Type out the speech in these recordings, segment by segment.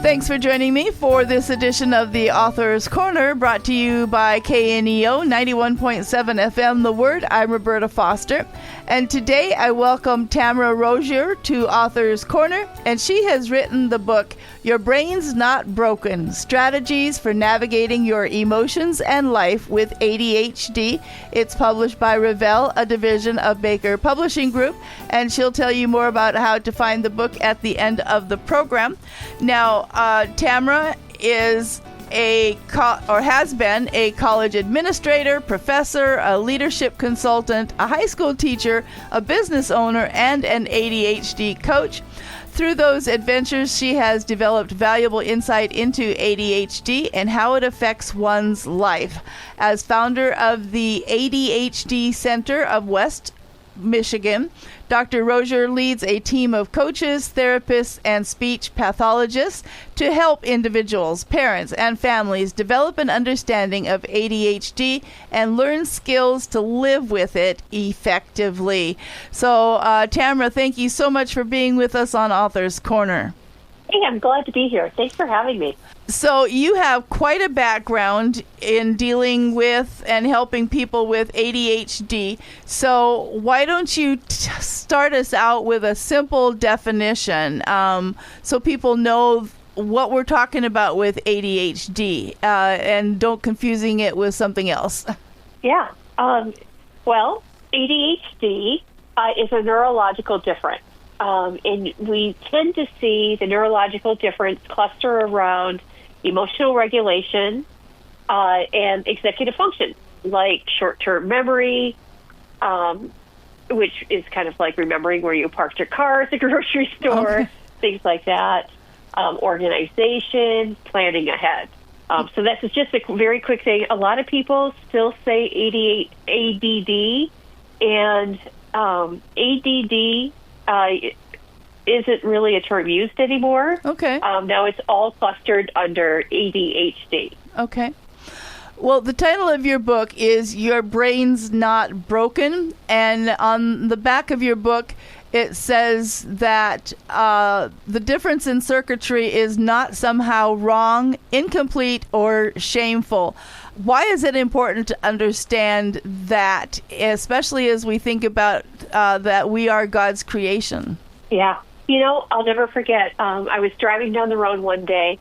Thanks for joining me for this edition of the Author's Corner, brought to you by KNEO 91.7 FM The Word. I'm Roberta Foster, and today I welcome Tamara Rosier to Author's Corner, and she has written the book, Your Brain's Not Broken, Strategies for Navigating Your Emotions and Life with ADHD. It's published by Revell, a division of Baker Publishing Group, and she'll tell you more about how to find the book at the end of the program. Now, Tamara is has been a college administrator, professor, a leadership consultant, a high school teacher, a business owner, and an ADHD coach. Through those adventures, she has developed valuable insight into ADHD and how it affects one's life. As founder of the ADHD Center of West Michigan, Dr. Rosier leads a team of coaches, therapists, and speech pathologists to help individuals, parents, and families develop an understanding of ADHD and learn skills to live with it effectively. So, Tamara, thank you so much for being with us on Author's Corner. Hey, I'm glad to be here. Thanks for having me. So you have quite a background in dealing with and helping people with ADHD. So why don't you start us out with a simple definition so people know what we're talking about with ADHD and don't confusing it with something else. Yeah. Well, ADHD is a neurological difference. And we tend to see the neurological difference cluster around emotional regulation and executive function, like short-term memory, which is kind of like remembering where you parked your car at the grocery store, okay. Things like that, organization, planning ahead. So that's just a very quick thing. A lot of people still say ADD, and ADD isn't really a term used anymore. Okay. Now it's all clustered under ADHD. Okay. Well, the title of your book is Your Brain's Not Broken, and on the back of your book it says that the difference in circuitry is not somehow wrong, incomplete, or shameful. Why is it important to understand that, especially as we think about that we are God's creation? Yeah. You know, I'll never forget, I was driving down the road one day,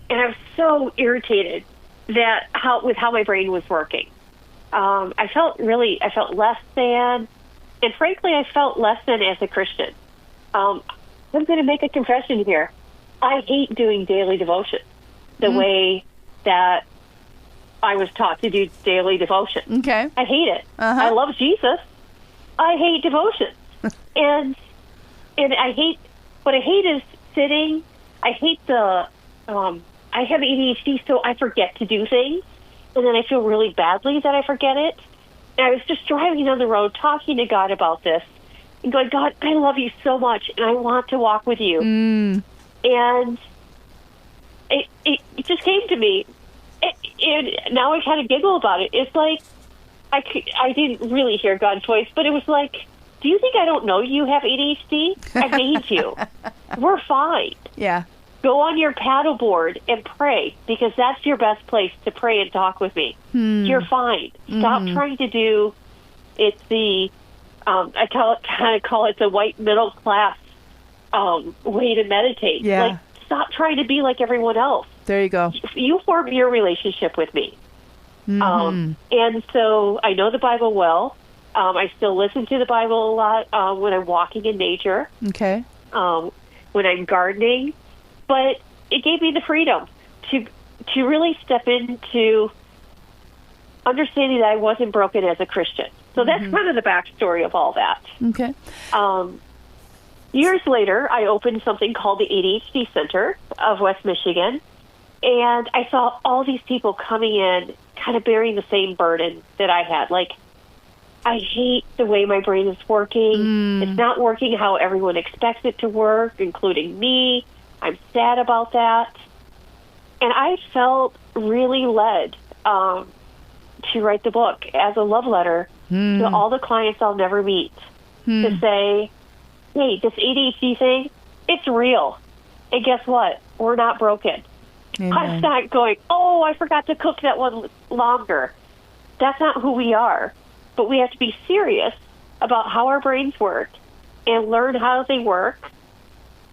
and I was so irritated with how my brain was working. I felt less than, and frankly, I felt less than as a Christian. I'm going to make a confession here. I hate doing daily devotion the way that I was taught to do daily devotion. Okay. I hate it. I love Jesus. I hate devotion. and what I hate is sitting. I hate I have ADHD, so I forget to do things, and then I feel really badly that I forget it. And I was just driving down the road talking to God about this and going, God, I love you so much, and I want to walk with you. And it just came to me. And now I kind of giggle about it. It's like I didn't really hear God's voice, but it was like, do you think I don't know you have ADHD? I made you. We're fine. Yeah. Go on your paddleboard and pray, because that's your best place to pray and talk with me. You're fine. Stop trying to do it I kind of call it the white middle class way to meditate. Yeah. Like, stop trying to be like everyone else. There you go. You form your relationship with me. And so I know the Bible well. I still listen to the Bible a lot when I'm walking in nature. Okay. When I'm gardening. But it gave me the freedom to really step into understanding that I wasn't broken as a Christian. So that's kind of the backstory of all that. Okay. Years later, I opened something called the ADHD Center of West Michigan, and I saw all these people coming in kind of bearing the same burden that I had. Like, I hate the way my brain is working. It's not working how everyone expects it to work, including me. I'm sad about that. And I felt really led to write the book as a love letter to all the clients I'll never meet, to say, hey, this ADHD thing, it's real. And guess what? We're not broken. Amen. I'm not going, oh, I forgot to cook that one longer. That's not who we are. But we have to be serious about how our brains work and learn how they work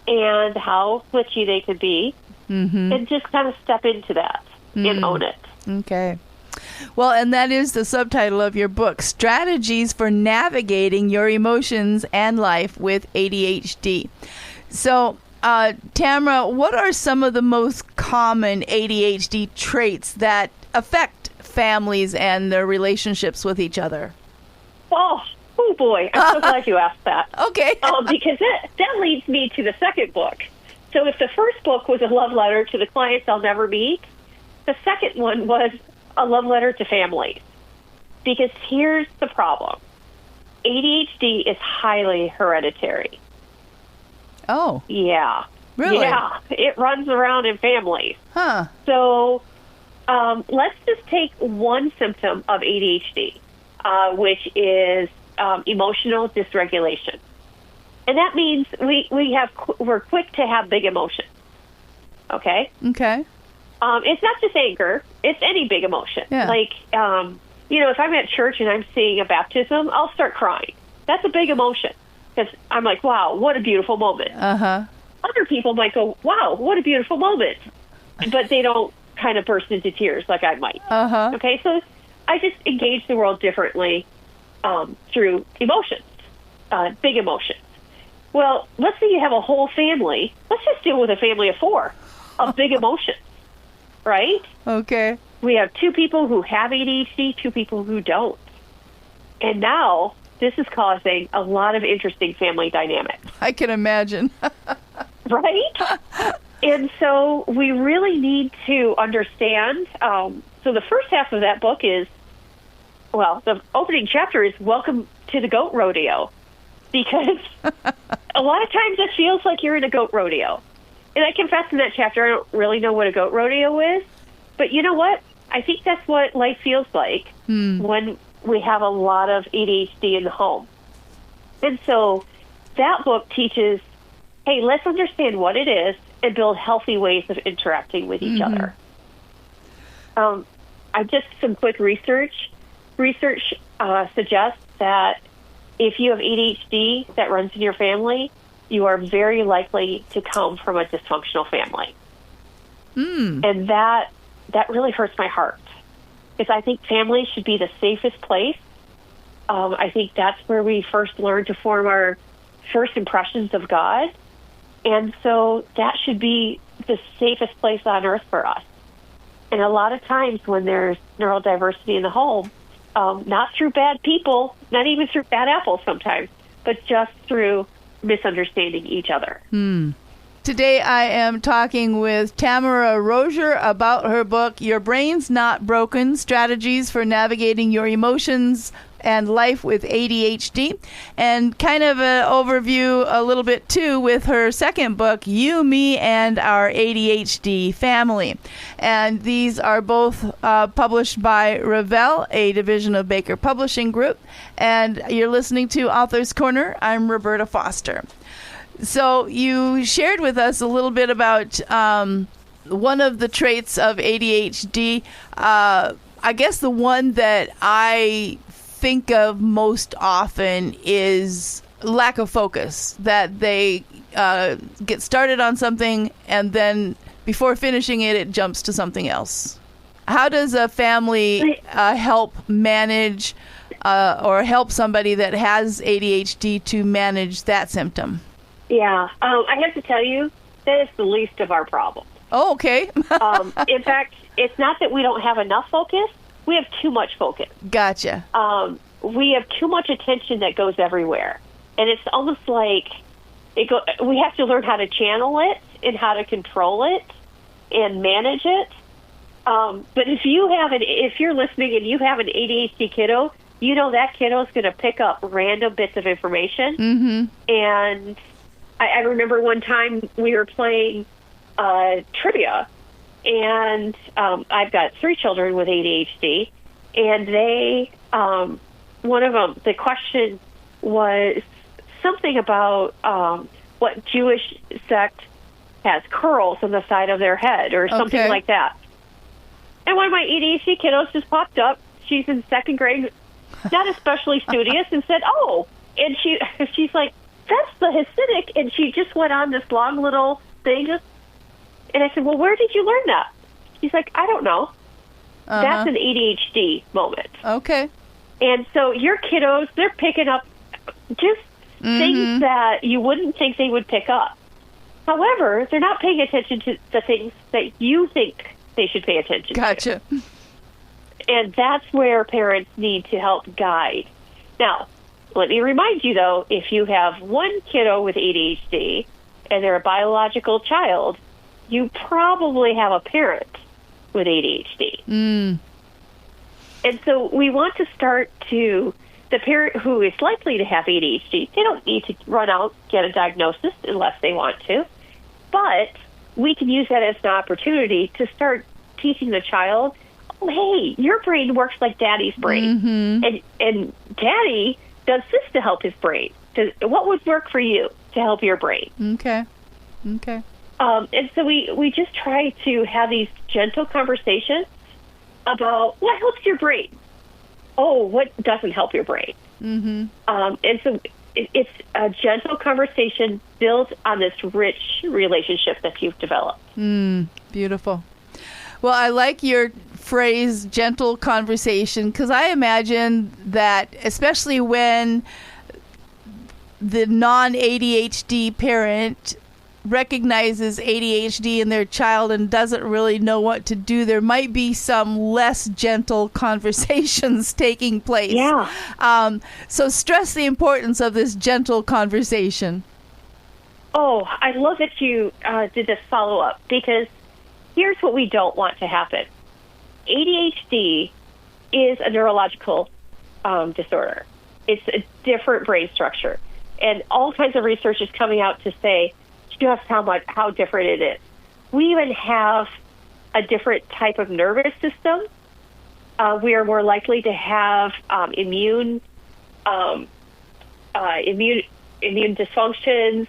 and how glitchy they could be, and just kind of step into that and own it. Okay. Well, and that is the subtitle of your book, Strategies for Navigating Your Emotions and Life with ADHD. So, Tamara, what are some of the most common ADHD traits that affect families and their relationships with each other? Oh boy, I'm so glad you asked that. Okay. Because that leads me to the second book. So if the first book was a love letter to the clients I'll never meet, the second one was a love letter to families. Because here's the problem. ADHD is highly hereditary. Oh. Yeah. Really? Yeah. It runs around in families. Huh. So let's just take one symptom of ADHD, which is emotional dysregulation. And that means we're quick to have big emotions. Okay? Okay. It's not just anger. It's any big emotion. Yeah. Like, if I'm at church and I'm seeing a baptism, I'll start crying. That's a big emotion because I'm like, wow, what a beautiful moment. Uh-huh. Other people might go, wow, what a beautiful moment. But they don't kind of burst into tears like I might. Uh-huh. Okay, so I just engage the world differently through emotions, big emotions. Well, let's say you have a whole family. Let's just deal with a family of 4 of big emotions, right? Okay. We have 2 people who have ADHD, 2 people who don't. And now this is causing a lot of interesting family dynamics. I can imagine. Right? And so we really need to understand. So the first half of that book is, the opening chapter is Welcome to the Goat Rodeo. Because a lot of times it feels like you're in a goat rodeo. And I confess in that chapter I don't really know what a goat rodeo is. But you know what? I think that's what life feels like when we have a lot of ADHD in the home. And so that book teaches, hey, let's understand what it is and build healthy ways of interacting with each other. I just some quick research. Research suggests that if you have ADHD that runs in your family, you are very likely to come from a dysfunctional family. And that really hurts my heart because I think families should be the safest place. I think that's where we first learn to form our first impressions of God. And so that should be the safest place on earth for us. And a lot of times when there's neurodiversity in the home, not through bad people, not even through bad apples sometimes, but just through misunderstanding each other. Today I am talking with Tamara Rosier about her book, Your Brain's Not Broken, Strategies for Navigating Your Emotions and Life with ADHD, and kind of an overview a little bit too with her second book, You, Me, and Our ADHD Family. And these are both published by Revell, a division of Baker Publishing Group. And you're listening to Author's Corner. I'm Roberta Foster. So you shared with us a little bit about one of the traits of ADHD. I guess the one that I think of most often is lack of focus, that they get started on something and then before finishing it, it jumps to something else. How does a family help manage or help somebody that has ADHD to manage that symptom? Yeah, I have to tell you, that is the least of our problems. Oh, okay. In fact, it's not that we don't have enough focus. We have too much focus. Gotcha. We have too much attention that goes everywhere. And it's almost like we have to learn how to channel it and how to control it and manage it. But if you're listening and you have an ADHD kiddo, you know that kiddo is going to pick up random bits of information. And I remember one time we were playing trivia, and I've got 3 children with ADHD, and they, one of them, the question was something about what Jewish sect has curls on the side of their head or something like that. And one of my ADHD kiddos just popped up. She's in second grade, not especially studious, and said, "Oh," and she's like, "That's the Hasidic," and she just went on this long little thing. And I said, "Well, where did you learn that?" She's like, "I don't know." That's an ADHD moment. Okay. And so your kiddos, they're picking up just things that you wouldn't think they would pick up. However, they're not paying attention to the things that you think they should pay attention to. Gotcha. And that's where parents need to help guide. Now, let me remind you, though, if you have one kiddo with ADHD and they're a biological child, you probably have a parent with ADHD. And so we want to start to, the parent who is likely to have ADHD, they don't need to run out, get a diagnosis unless they want to. But we can use that as an opportunity to start teaching the child, oh, hey, your brain works like daddy's brain. And daddy does this to help his brain. What would work for you to help your brain? Okay. And so we just try to have these gentle conversations about what helps your brain. Oh, what doesn't help your brain? And so it's a gentle conversation built on this rich relationship that you've developed. Beautiful. Well, I like your phrase, gentle conversation, because I imagine that, especially when the non-ADHD parent recognizes ADHD in their child and doesn't really know what to do, there might be some less gentle conversations taking place. So stress the importance of this gentle conversation. Oh, I love that you did this follow-up, because here's what we don't want to happen. ADHD is a neurological disorder. It's a different brain structure. And all kinds of research is coming out to say just how different it is. We even have a different type of nervous system. We are more likely to have immune dysfunctions.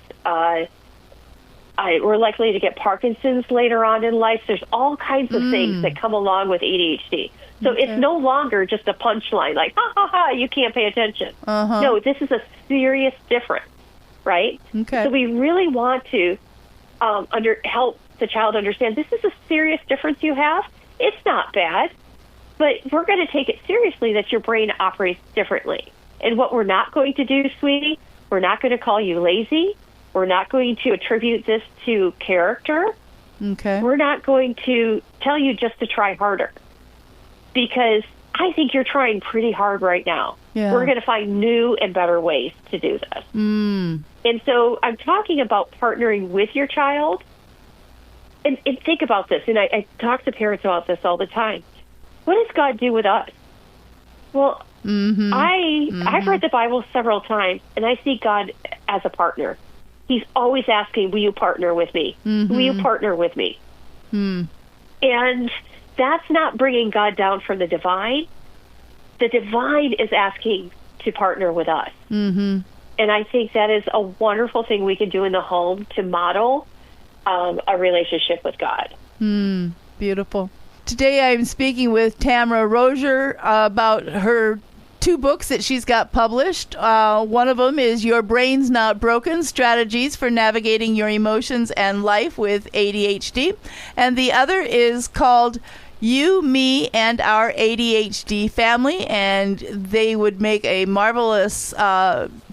We're likely to get Parkinson's later on in life. There's all kinds of things that come along with ADHD. So it's no longer just a punchline like, ha, ha, ha, you can't pay attention. No, this is a serious difference, right? So we really want to help the child understand this is a serious difference you have. It's not bad, but we're going to take it seriously that your brain operates differently. And what we're not going to do, sweetie, we're not going to call you lazy. We're not going to attribute this to character. We're not going to tell you just to try harder, because I think you're trying pretty hard right now. We're going to find new and better ways to do this. And so I'm talking about partnering with your child. And think about this, and I talk to parents about this all the time. What does God do with us? Well, I've read the Bible several times, and I see God as a partner. He's always asking, will you partner with me? Will you partner with me? And that's not bringing God down from the divine. The divine is asking to partner with us. And I think that is a wonderful thing we can do in the home to model a relationship with God. Beautiful. Today I'm speaking with Tamara Rosier about her 2 books that she's got published. One of them is Your Brain's Not Broken, Strategies for Navigating Your Emotions and Life with ADHD. And the other is called You, Me, and Our ADHD Family. And they would make a marvelous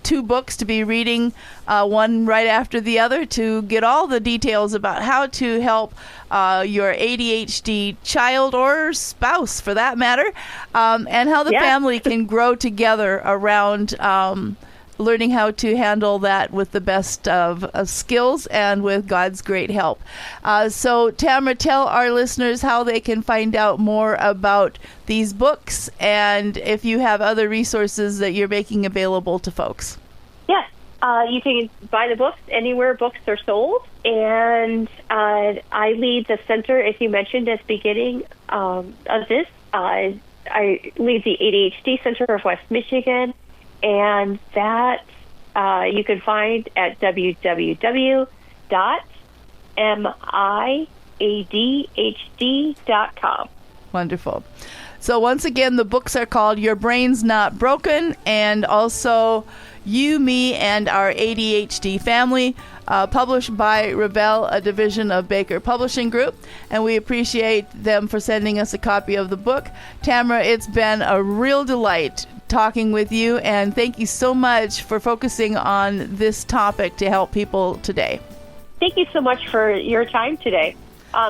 2 books to be reading, one right after the other, to get all the details about how to help your ADHD child or spouse, for that matter, and how the family can grow together around learning how to handle that with the best of skills and with God's great help. So, Tamara, tell our listeners how they can find out more about these books and if you have other resources that you're making available to folks. Yes. You can buy the books anywhere books are sold. And I lead the center, as you mentioned at the beginning of this. I lead the ADHD Center of West Michigan. And that you can find at www.swmi.org. miadhd.com. Wonderful. So once again, the books are called Your Brain's Not Broken, and also You, Me, and Our ADHD Family, published by Revell, a division of Baker Publishing Group, and we appreciate them for sending us a copy of the book. Tamara, it's been a real delight talking with you, and thank you so much for focusing on this topic to help people today. Thank you so much for your time today.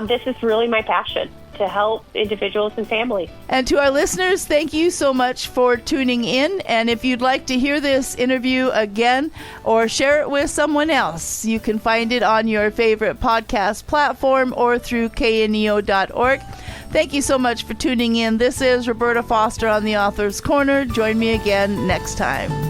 This is really my passion, to help individuals and families. And to our listeners, thank you so much for tuning in. And if you'd like to hear this interview again or share it with someone else, you can find it on your favorite podcast platform or through kneo.org. Thank you so much for tuning in. This is Roberta Foster on the Author's Corner. Join me again next time.